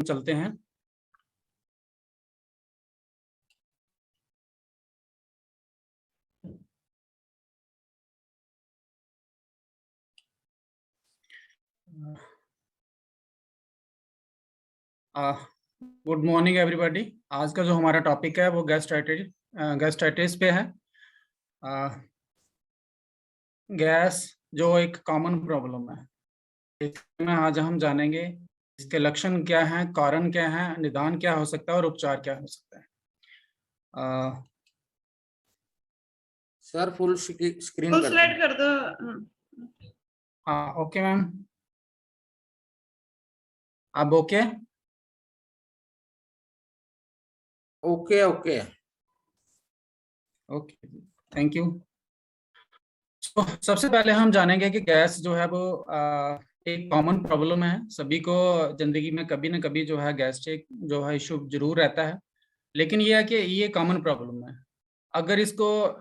चलते हैं। Good morning everybody. आज का जो हमारा टॉपिक है वो गैस्ट्राइटिस पे है। गैस जो एक कॉमन प्रॉब्लम है, इसमें आज हम जानेंगे इसके लक्षण क्या हैं, कारण क्या हैं, निदान क्या हो सकता है और उपचार क्या हो सकता है। Sir full screen full slide कर दो। हाँ ओके मैम, अब okay. Okay okay okay, thank you. तो सबसे पहले हम जानेंगे कि गैस जो है वो एक कॉमन प्रॉब्लम है। सभी को जिंदगी में कभी ना कभी जो है गैस्ट्रिक जो है इशू जरूर रहता है, लेकिन ये है कि ये कॉमन प्रॉब्लम है। अगर इसको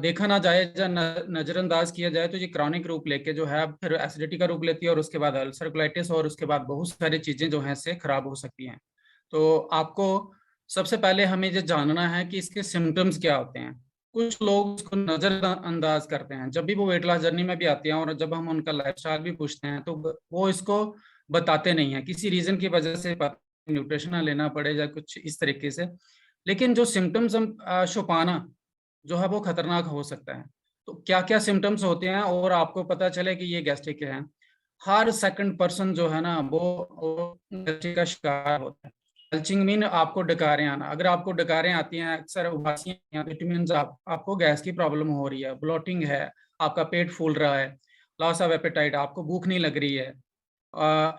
देखा ना जाए या नजरअंदाज किया जाए तो ये क्रॉनिक रूप लेके जो है फिर एसिडिटी का रूप लेती है और उसके बाद अल्सर कोलाइटिस और उसके बाद बहुत सारी चीजें जो हैं इससे खराब हो सकती हैं। तो आपको सबसे पहले हमें ये जानना है कि इसके सिम्टम्स क्या होते हैं। कुछ लोग इसको नजरअंदाज करते हैं, जब भी वो वेट लॉस जर्नी में भी आते हैं और जब हम उनका लाइफस्टाइल भी पूछते हैं तो वो इसको बताते नहीं है, किसी रीजन की वजह से, न्यूट्रिशन लेना पड़े या कुछ इस तरीके से। लेकिन जो सिम्टम्स हम छुपाना जो है वो खतरनाक हो सकता है। तो क्या क्या सिम्टम्स होते हैं और आपको पता चले कि ये गैस्ट्रिक है। हर सेकंड पर्सन जो है ना वो गैस्ट्रिक का शिकार होता है। बल्चिंग मीन आपको डकारें आना, अगर आपको डकारें आती हैं, अक्सर उबासियां, इट मीन्स आपको गैस की प्रॉब्लम हो रही है, ब्लोटिंग है, आपका पेट फूल रहा है, लॉस ऑफ एपेटाइट, आपको भूख नहीं लग रही है,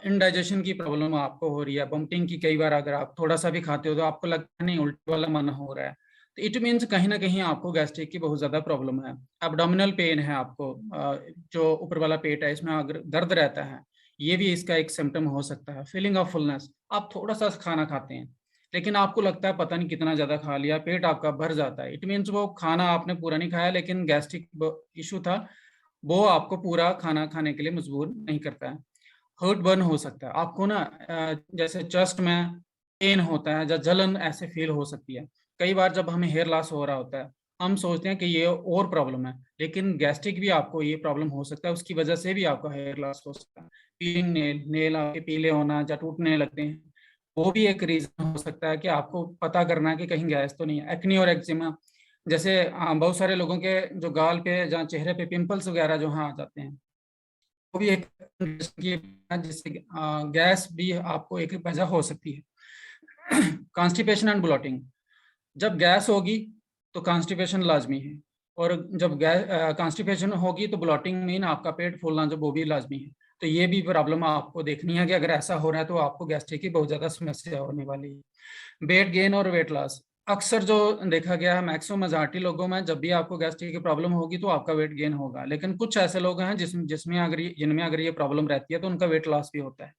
इनडाइजेशन की प्रॉब्लम आपको हो रही है, वोमिटिंग की, कई बार अगर आप थोड़ा सा भी खाते हो तो आपको लगता नहीं, उल्टी वाला मन हो रहा है, तो इट मीन्स कहीं ना कहीं आपको गैस्ट्रिक की बहुत ज्यादा प्रॉब्लम है। एब्डोमिनल पेन है आपको, जो ऊपर वाला पेट है इसमें अगर दर्द रहता है, ये भी इसका एक सिम्टम हो सकता है। फीलिंग ऑफ फुलनेस, आप थोड़ा सा खाना खाते हैं लेकिन आपको लगता है पता नहीं कितना ज्यादा खा लिया, पेट आपका भर जाता है, इट मीन्स वो खाना आपने पूरा नहीं खाया लेकिन गैस्ट्रिक इशू था, वो आपको पूरा खाना खाने के लिए मजबूर नहीं करता है। हर्ट बर्न हो सकता है आपको ना, जैसे चेस्ट में पेन होता है या जलन ऐसे फील हो सकती है। कई बार जब हमें हेयर लॉस हो रहा होता है हम सोचते हैं कि ये और प्रॉब्लम है, लेकिन गैस्ट्रिक भी आपको ये प्रॉब्लम हो सकता है, उसकी वजह से भी आपका हेयर लॉस हो सकता है। पीलिंग नेल, नेल आपके पीले होना या टूटने लगते हैं, वो भी एक रीजन हो सकता है कि आपको पता करना है कि कहीं गैस तो नहीं है। एक्ने और एक्जिमा, जैसे बहुत सारे लोगों के जो गाल पे या चेहरे पे पिंपल्स वगैरह जो हाँ आ जाते हैं, वो भी एक जिससे गैस भी आपको एक वजह हो सकती है। कॉन्स्टिपेशन एंड ब्लॉटिंग, जब गैस होगी तो कॉन्स्टिपेशन लाजमी है, और जब गैस कॉन्स्टिपेशन होगी तो ब्लॉटिंग मीन आपका पेट फूलना जो वो भी लाजमी है। तो ये भी प्रॉब्लम आपको देखनी है कि अगर ऐसा हो रहा है तो आपको गैस्ट्रिक की बहुत ज्यादा समस्या होने वाली है। वेट गेन और वेट लॉस, अक्सर जो देखा गया है मैक्सिमम मेजॉरिटी लोगों में, जब भी आपको गैस्ट्रिक की प्रॉब्लम होगी तो आपका वेट गेन होगा, लेकिन कुछ ऐसे लोग हैं जिनमें अगर ये प्रॉब्लम रहती है तो उनका वेट लॉस भी होता है।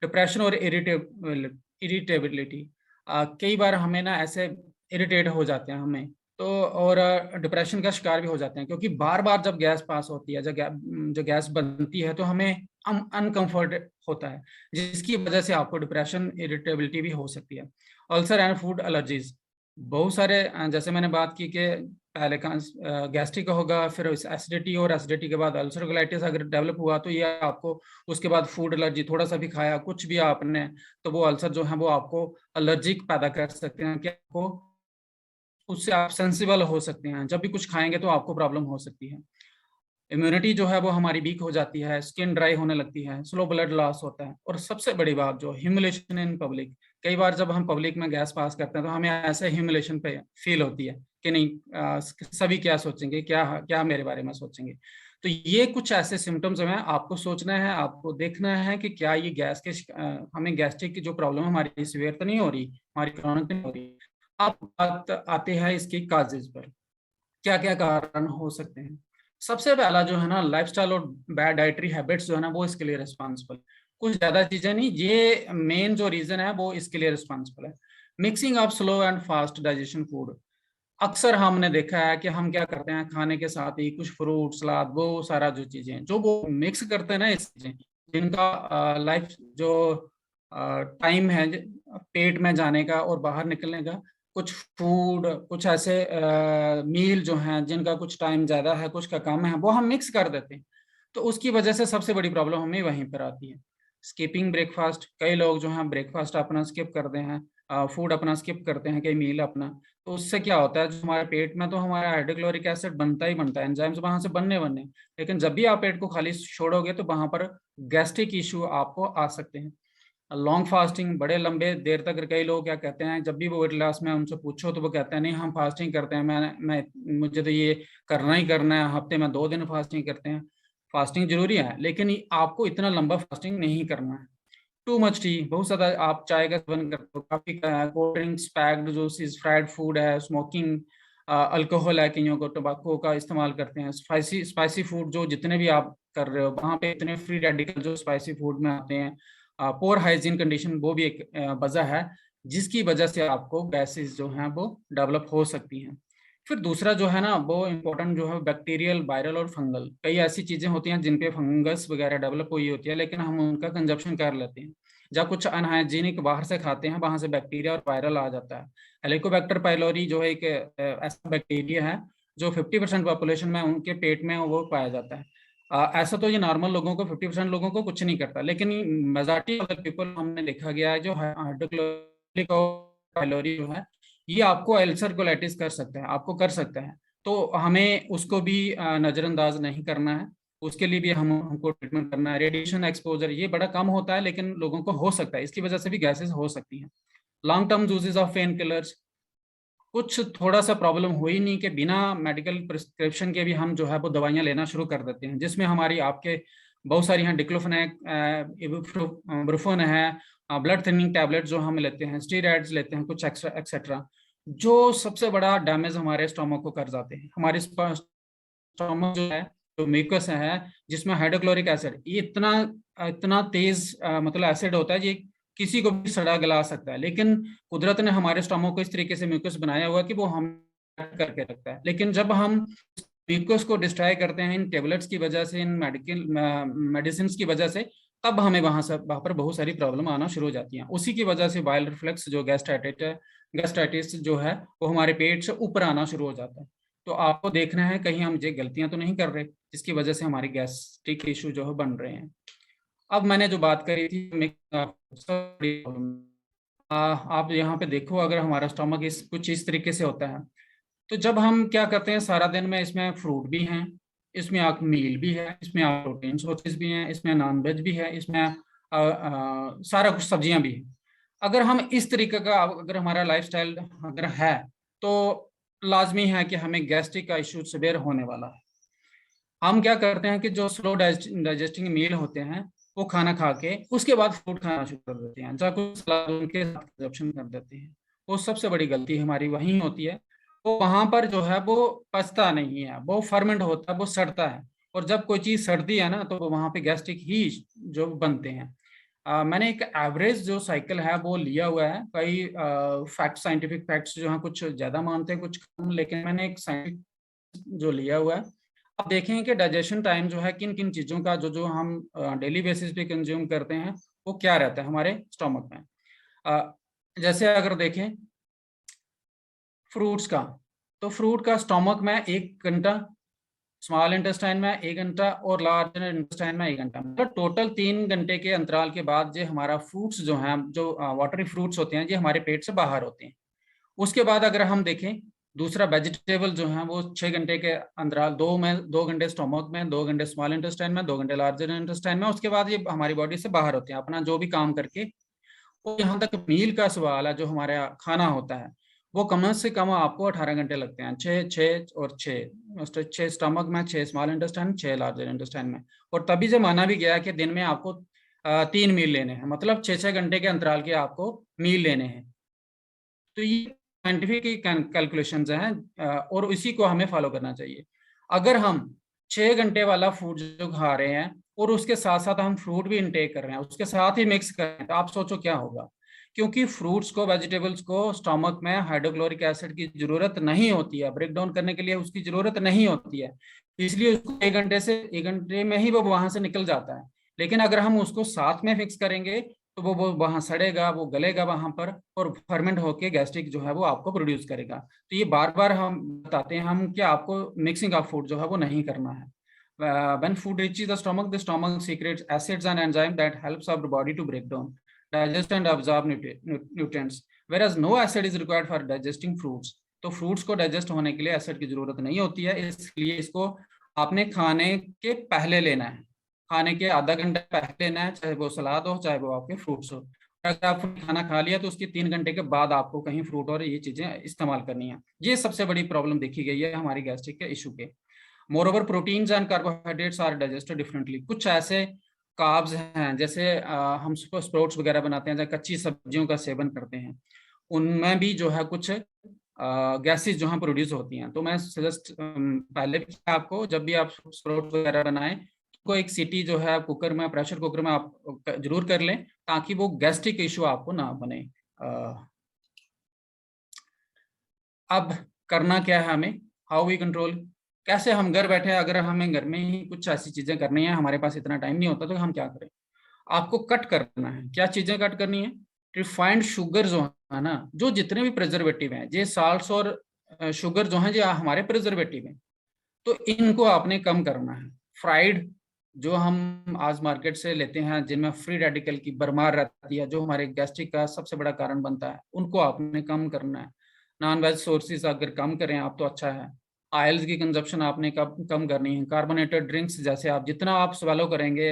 डिप्रेशन और इरिटेबिलिटी, कई बार हमें ना ऐसे इरिटेट हो जाते हैं हमें, तो और डिप्रेशन का शिकार भी हो जाते हैं, क्योंकि बार बार जब गैस पास होती है, जो गैस बनती है तो हमें अनकंफर्ट होता है, जिसकी वजह से आपको डिप्रेशन, इरिटेबिलिटी भी हो सकती है। अल्सर एंड फूड एलर्जीज, बहुत सारे जैसे मैंने बात की कि पहले गैस्ट्रिक होगा, फिर एसिडिटी, और एसिडिटी के बाद अल्सर कोलाइटिस अगर डेवलप हुआ तो ये आपको, उसके बाद फूड एलर्जी, थोड़ा सा भी खाया कुछ भी आपने तो वो अल्सर जो है वो आपको एलर्जिक पैदा कर सकते हैं, कि आपको उससे आप सेंसिबल हो सकते हैं, जब भी कुछ खाएंगे तो आपको प्रॉब्लम हो सकती है। इम्यूनिटी जो है वो हमारी वीक हो जाती है, स्किन ड्राई होने लगती है, स्लो ब्लड लॉस होता है, और सबसे बड़ी बात जो ह्यूमिलेशन इन पब्लिक, कई बार जब हम पब्लिक में गैस पास करते हैं तो हमें ऐसे ह्यूमिलेशन पे फील होती है कि नहीं, सभी क्या सोचेंगे, क्या क्या मेरे बारे में सोचेंगे। तो ये कुछ ऐसे सिम्टम्स हैं, आपको सोचना है, आपको देखना है कि क्या ये गैस के हमें गैस्ट्रिक की जो प्रॉब्लम हमारी सीवियर तो नहीं हो रही, हमारी क्रॉनिक नहीं हो रही। आप बात आते हैं इसके काजेज पर, क्या क्या कारण हो सकते हैं। सबसे पहला जो है ना, लाइफस्टाइल और बैड डाइटरी हैबिट्स जो है ना वो इसके लिए रिस्पॉन्सिबल, कुछ ज्यादा चीजें नहीं, ये मेन जो रीजन है वो इसके लिए रिस्पॉन्सिबल है। Mixing of slow and fast digestion food, अक्सर हमने देखा है कि हम क्या करते हैं, खाने के साथ ही कुछ फ्रूट सलाद वो सारा जो चीजें जो वो मिक्स करते हैं ना, इस चीजें जिनका लाइफ जो टाइम है पेट में जाने का और बाहर निकलने का, कुछ फूड, कुछ ऐसे मील जो हैं जिनका कुछ टाइम ज़्यादा है, कुछ का कम है, वो हम मिक्स कर देते हैं। तो उसकी वजह से सबसे बड़ी प्रॉब्लम हमें वहीं पर आती है। स्किपिंग ब्रेकफास्ट, कई लोग जो हैं ब्रेकफास्ट अपना स्किप करते हैं, फूड अपना स्किप करते हैं, कई मील अपना। तो उससे क्या होता है, जो हमारे पेट में तो हमारा हाइड्रोक्लोरिक एसिड बनता ही बनता है, एंजाइम्स वहां से बनने, लेकिन जब भी आप पेट को खाली छोड़ोगे तो वहां पर गैस्ट्रिक इश्यू आपको आ सकते हैं। लॉन्ग फास्टिंग, बड़े लंबे देर तक, कई लोग क्या कहते हैं, जब भी वो वेट लॉस में उनसे पूछो तो वो कहते हैं नहीं हम फास्टिंग करते हैं, मैं मुझे तो ये करना ही करना है, हफ्ते में 2 दिन फास्टिंग करते हैं। फास्टिंग जरूरी है, लेकिन आपको इतना लंबा फास्टिंग नहीं करना है। टू मच टी, बहुत ज्यादा आप चाय का सेवन करते हो, काफी cold drinks, packed juices, fried food है, स्मोकिंग, अल्कोहल है, कईयों को टोबैको का इस्तेमाल करते हैं, स्पाइसी स्पाइसी फूड जो जितने भी आप कर रहे हो वहाँ पे इतने फ्री रेडिकल जो स्पाइसी फूड में आते हैं, पोर हाइजीन कंडीशन, वो भी एक वजह है जिसकी वजह से आपको गैसेस जो हैं वो डेवलप हो सकती हैं। फिर दूसरा जो है ना वो इम्पोर्टेंट जो है बैक्टीरियल, वायरल और फंगल, कई ऐसी चीजें होती हैं जिन पे फंगस वगैरह डेवलप हुई होती है, लेकिन हम उनका कंजप्शन कर लेते हैं। जब कुछ अनहाइजीनिक बाहर से खाते हैं, वहां से बैक्टीरिया और वायरल आ जाता है। हेलिकोबैक्टर पाइलोरी जो है एक ऐसा बैक्टीरिया है जो 50% पॉपुलेशन में उनके पेट में वो पाया जाता है। ऐसा तो ये नॉर्मल लोगों को, 50% लोगों को कुछ नहीं करता, लेकिन मेजॉरिटी ऑफ द पीपल हमने देखा गया है जो हाइड्रोक्लोरिक पाइलोरी जो है ये आपको अल्सर कोलाइटिस कर सकता है, आपको कर सकता है। तो हमें उसको भी नजरअंदाज नहीं करना है, उसके लिए भी हमको ट्रीटमेंट करना है। रेडिएशन एक्सपोजर ये बड़ा कम होता है, लेकिन लोगों को हो सकता है, इसकी वजह से भी गैसेस हो सकती हैं। Long term uses of pain killers, कुछ थोड़ा सा प्रॉब्लम हुई नहीं कि बिना मेडिकल प्रिस्क्रिप्शन के भी हम जो है वो दवाइयाँ लेना शुरू कर देते हैं, जिसमें हमारी आपके बहुत सारी हैं, डिक्लोफेनेक, इबुप्रोफेन है, ब्लड थिनिंग टैबलेट जो हम लेते हैं, स्टीरॉइड्स लेते हैं, कुछ एक्स्ट्रा एक्सेट्रा, जो सबसे बड़ा डैमेज हमारे स्टोमक को कर जाते हैं। हमारे स्टोमक जो है, जो म्यूकस है जिसमें हाइड्रोक्लोरिक एसिड, ये इतना इतना तेज मतलब एसिड होता है, ये किसी को भी सड़ा गला सकता है, लेकिन कुदरत ने हमारे स्टोमक को इस तरीके से म्यूकस बनाया हुआ है कि वो हम करके रखता है। लेकिन जब हम म्यूकस को डिस्ट्रॉय करते हैं इन टेबलेट्स की वजह से, इन मेडिसिन की वजह से, तब हमें वहां पर बहुत सारी प्रॉब्लम आना शुरू हो जाती हैं। उसी की वजह से बाइल रिफ्लेक्स जो गैस्ट्राइटिस जो है वो हमारे पेट से ऊपर आना शुरू हो जाता है। तो आपको देखना है कहीं हम ये गलतियां तो नहीं कर रहे जिसकी वजह से हमारी गैस्ट्रिक इशू जो है बन रहे हैं। अब मैंने जो बात करी थी, आप यहाँ पे देखो, अगर हमारा स्टमक कुछ इस तरीके से होता है, तो जब हम क्या करते हैं सारा दिन में, इसमें फ्रूट भी हैं, इसमें आप मील भी है, इसमें आप प्रोटीन सोर्सेज भी हैं, इसमें नॉन वेज भी है, इसमें सारा कुछ सब्जियां भी हैं। अगर हम इस तरीके का, अगर हमारा लाइफस्टाइल अगर है, तो लाजमी है कि हमें गैस्ट्रिक का इशू सिवियर होने वाला है। हम क्या करते हैं कि जो स्लो डाइजेस्टिंग मील होते हैं वो खाना खा के उसके बाद फ्रूट खाना शुरू कर देते हैं, या कुछ सलाद उनके साथ कंजप्शन कर देते हैं। वो सबसे बड़ी गलती हमारी वहीं होती है। वो वहां पर जो है वो पचता नहीं है, वो फर्मेंट होता है, वो सड़ता है, और जब कोई चीज सड़ती है ना तो वहां पे गैस्ट्रिक ही जो बनते हैं। मैंने एक एवरेज जो साइकिल है वो लिया हुआ है, कई फैक्ट, साइंटिफिक फैक्ट्स जो हैं कुछ ज्यादा मानते हैं कुछ कम, लेकिन मैंने एक साइंटिफिक जो लिया हुआ है। आप देखें कि डाइजेशन टाइम जो है किन किन चीज़ों का जो जो हम डेली बेसिस पे कंज्यूम करते हैं वो क्या रहता है हमारे स्टोमक में। जैसे अगर देखें फ्रूट्स का, तो फ्रूट का स्टोमक में 1 घंटा, स्मॉल इंटेस्टाइन में 1 घंटा और लार्ज इंटेस्टाइन में 1 घंटा, मतलब टोटल 3 घंटे के अंतराल के बाद ये हमारा फ्रूट्स जो हैं, जो वाटरी फ्रूट्स होते हैं, ये हमारे पेट से बाहर होते हैं। उसके बाद अगर हम देखें दूसरा वेजिटेबल जो है वो 6 घंटे के अंतराल, 2 घंटे स्टोमक में, 2 घंटे स्मॉल इंटेस्टाइन में, 2 घंटे लार्जर इंटेस्टाइन में, उसके बाद ये हमारी बॉडी से बाहर होते हैं अपना जो भी काम करके। और यहाँ तक मील का सवाल है, जो हमारा खाना होता है वो कम से कम आपको 18 घंटे लगते हैं, 6 स्टमक में, 6 स्मॉल इंटेस्टाइन, 6 लार्जर इंटेस्टाइन में। और तभी से माना भी गया कि दिन में आपको 3 मील लेने हैं, मतलब 6-6 घंटे के अंतराल के आपको मील लेने हैं। तो ये साइंटिफिक कैलकुलेशंस हैं और इसी को हमें फॉलो करना चाहिए। अगर हम 6 घंटे वाला फूड जो खा रहे हैं और उसके साथ साथ हम फ्रूट भी इंटेक कर रहे हैं, उसके साथ ही मिक्स कर रहे हैं, तो आप सोचो क्या होगा। क्योंकि फ्रूट्स को, वेजिटेबल्स को स्टमक में हाइड्रोक्लोरिक एसिड की जरूरत नहीं होती है, ब्रेक डाउन करने के लिए उसकी जरूरत नहीं होती है, इसलिए उसको 1 घंटे में ही वो वहां से निकल जाता है। लेकिन अगर हम उसको साथ में फिक्स करेंगे तो वो वहाँ सड़ेगा, वो गलेगा वहाँ पर, और फर्मेंट होके गैस्ट्रिक जो है वो आपको प्रोड्यूस करेगा। तो ये बार बार हम बताते हैं हम कि आपको मिक्सिंग ऑफ फूड जो है वो नहीं करना है। When food reaches the stomach secretes acids and enzymes that helps our body to break down, digest and absorb nutrients, whereas no acid is required for digesting fruits. तो fruits को digest होने के लिए एसिड की जरूरत नहीं होती है, इसलिए इसको आपने खाने के पहले लेना है, खाने के आधा घंटा पहले लेना है, चाहे वो सलाद हो चाहे वो आपके फ्रूट्स हो। अगर आप खाना खा लिया तो उसके 3 घंटे के बाद आपको कहीं फ्रूट और ये चीजें इस्तेमाल करनी है। ये सबसे बड़ी प्रॉब्लम देखी गई है हमारी गैस्ट्रिक के इशू के। Moreover proteins and carbohydrates are digested differently. कुछ ऐसे कार्ब्स हैं, जैसे हम स्प्राउट्स वगैरह बनाते हैं, जैसे कच्ची सब्जियों का सेवन करते हैं, उनमें भी जो है कुछ गैसेस जो है प्रोड्यूस होती हैं। तो मैं सजेस्ट पहले भी आपको, जब भी आप स्प्राउट्स वगैरह बनाएं तो एक सीटी जो है कुकर में, प्रेशर कुकर में आप जरूर कर लें, ताकि वो गैस्ट्रिक इशू आपको ना बने। अब करना क्या है हमें, हाउ वी कंट्रोल, कैसे हम घर बैठे, अगर हमें घर में ही कुछ ऐसी चीजें करनी है, हमारे पास इतना टाइम नहीं होता, तो हम क्या करें। आपको कट करना है। क्या चीजें कट करनी है, रिफाइंड शुगर जो है ना, जो जितने भी प्रिजर्वेटिव हैं, ये साल्ट्स और शुगर जो है ये हमारे प्रिजर्वेटिव हैं, तो इनको आपने कम करना है। फ्राइड जो हम आज मार्केट से लेते हैं, जिनमें फ्री रेडिकल की भरमार रहती है, जो हमारे गैस्ट्रिक का सबसे बड़ा कारण बनता है, उनको आपने कम करना है। नॉन वेज सोर्सेज अगर कम करें आप तो अच्छा है। ऑयल्स की कंजप्शन आपने कम करनी है। कार्बोनेटेड ड्रिंक्स, जैसे आप जितना आप स्वेलो करेंगे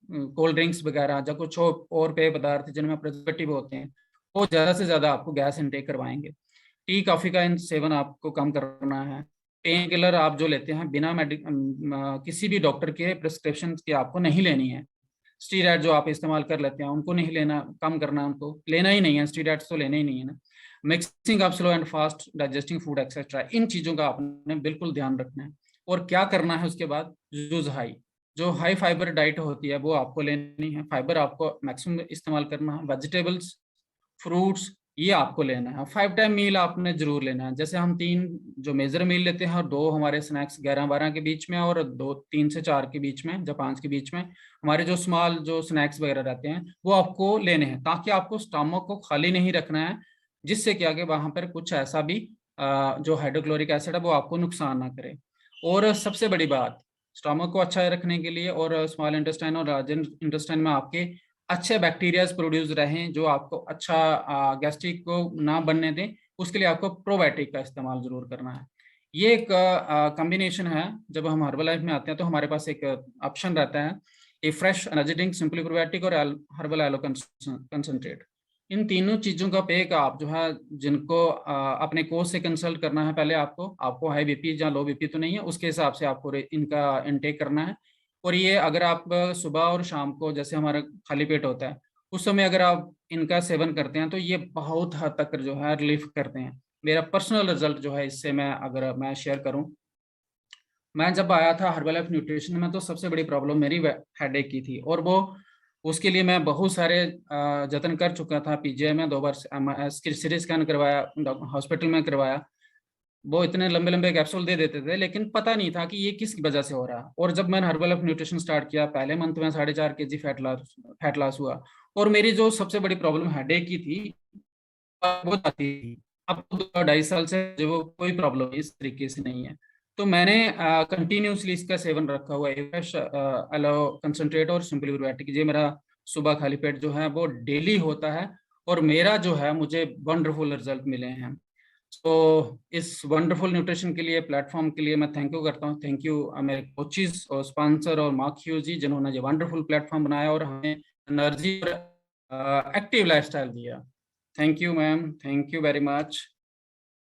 कोल्ड ड्रिंक्स वगैरह, या कुछ और पेय पदार्थ जिनमें प्रिजर्वेटिव होते हैं, वो ज़्यादा से ज़्यादा आपको गैस इनटेक करवाएंगे। टी कॉफ़ी का सेवन आपको कम करना है। पेन किलर आप जो लेते हैं बिना किसी भी डॉक्टर के प्रिस्क्रिप्शन की आपको नहीं लेनी है। स्टीरॉयड जो आप इस्तेमाल कर लेते हैं उनको नहीं लेना, कम करना, उनको लेना ही नहीं है, स्टीरॉयड्स तो लेना ही नहीं है ना। Mixing of slow and fast digesting food etcetera, इन चीज़ों का आपने बिल्कुल ध्यान रखना है। और क्या करना है उसके बाद, जो हाई फाइबर डाइट होती है वो आपको लेनी है। फाइबर आपको मैक्सिमम इस्तेमाल करना है। वेजिटेबल्स, फ्रूट्स, ये आपको लेना है। 5 टाइम मील आपने जरूर लेना है। जैसे हम 3 जो मेजर मील लेते हैं और 2 हमारे स्नैक्स 11-12 के बीच में, और 3 से 4 के बीच में, जब 5 के बीच में हमारे जो स्मॉल जो स्नैक्स वगैरह रहते हैं वो आपको लेने हैं, ताकि आपको स्टमक को खाली नहीं रखना है, जिससे क्या कि वहां पर कुछ ऐसा भी जो हाइड्रोक्लोरिक एसिड है वो आपको नुकसान ना करे। और सबसे बड़ी बात, स्टमक को अच्छा रखने के लिए और स्मॉल इंटेस्टाइन और लार्ज इंटेस्टाइन में आपके अच्छे बैक्टीरियाज प्रोड्यूस रहें, जो आपको अच्छा गैस्ट्रिक को ना बनने दें, उसके लिए आपको प्रोबायोटिक का इस्तेमाल जरूर करना है। ये एक कॉम्बिनेशन है। जब हम हर्बल लाइफ में आते हैं तो हमारे पास एक ऑप्शन रहता है, a fresh energy drink, simply probiotic और हर्बल एलो कंसंट्रेट। इन तीनों चीज़ों का पैक आप जो है, जिनको अपने कोच से कंसल्ट करना है पहले, आपको हाई बीपी या लो बीपी तो नहीं है, उसके हिसाब से आपको इनका इनटेक करना है। और ये अगर आप सुबह और शाम को, जैसे हमारा खाली पेट होता है, उस समय अगर आप इनका सेवन करते हैं तो ये बहुत हद तक जो है रिलीफ करते हैं। मेरा पर्सनल रिजल्ट जो है इससे अगर मैं शेयर करूं, मैं जब आया था हर्बल न्यूट्रिशन में तो सबसे बड़ी प्रॉब्लम मेरी हेडेक की थी, और वो उसके लिए मैं बहुत सारे जतन कर चुका था। पीजीआई में 2 बार सीटी स्कैन करवाया, हॉस्पिटल में करवाया। वो इतने लंबे लंबे कैप्सूल दे देते थे, लेकिन पता नहीं था कि ये किस वजह से हो रहा है। और जब मैंने हर्बल न्यूट्रिशन स्टार्ट किया, पहले मंथ में 4.5 kg फैट लॉस हुआ, और मेरी जो सबसे बड़ी प्रॉब्लम हेडेक की थी वो जाती थी। अब 2.5 साल से जो वो कोई प्रॉब्लम इस तरीके से नहीं है। तो मैंने कंटिन्यूसली इसका सेवन रखा हुआ है, फ्रेश एलो कंसंट्रेट और सिंपली प्रोबायोटिक। ये मेरा सुबह खाली पेट जो है वो डेली होता है, और मेरा जो है मुझे वंडरफुल रिजल्ट मिले हैं। तो इस वंडरफुल न्यूट्रिशन के लिए, प्लेटफॉर्म के लिए मैं थैंक यू करता हूँ। थैंक यू मेरे कोचेस और स्पॉन्सर और मार्क ह्यूज जी, जिन्होंने ये वंडरफुल प्लेटफॉर्म बनाया और हमें एनर्जी और एक्टिव लाइफस्टाइल दिया। Thank you ma'am, thank you very much.